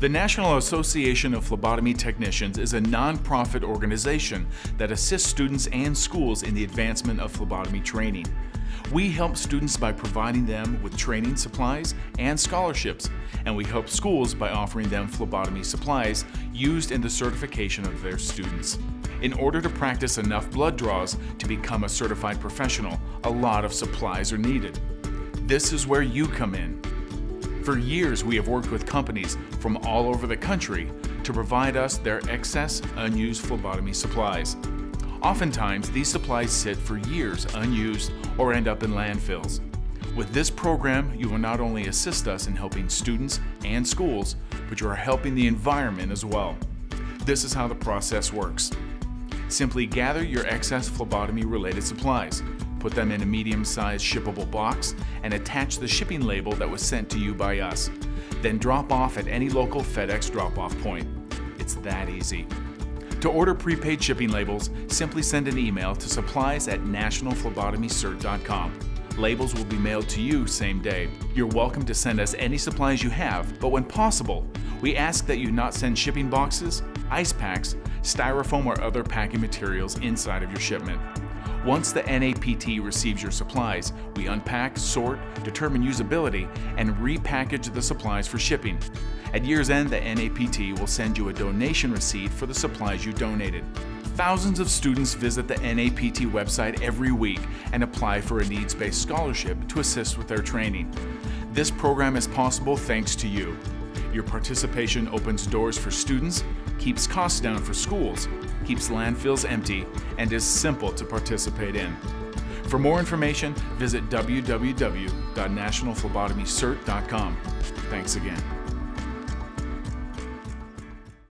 The National Association of Phlebotomy Technicians is a nonprofit organization that assists students and schools in the advancement of phlebotomy training. We help students by providing them with training supplies and scholarships, and we help schools by offering them phlebotomy supplies used in the certification of their students. In order to practice enough blood draws to become a certified professional, a lot of supplies are needed. This is where you come in. For years, we have worked with companies from all over the country to provide us their excess, unused phlebotomy supplies. Oftentimes, these supplies sit for years unused or end up in landfills. With this program, you will not only assist us in helping students and schools, but you are helping the environment as well. This is how the process works. Simply gather your excess phlebotomy-related supplies, put them in a medium-sized shippable box, and attach the shipping label that was sent to you by us. Then drop off at any local FedEx drop-off point. It's that easy. To order prepaid shipping labels, simply send an email to supplies@nationalphlebotomycert.com. Labels will be mailed to you same day. You're welcome to send us any supplies you have, but when possible, we ask that you not send shipping boxes, ice packs, styrofoam, or other packing materials inside of your shipment. Once the NAPT receives your supplies, we unpack, sort, determine usability, and repackage the supplies for shipping. At year's end, the NAPT will send you a donation receipt for the supplies you donated. Thousands of students visit the NAPT website every week and apply for a needs-based scholarship to assist with their training. This program is possible thanks to you. Your participation opens doors for students, keeps costs down for schools, keeps landfills empty, and is simple to participate in. For more information, visit www.nationalphlebotomycert.com. Thanks again.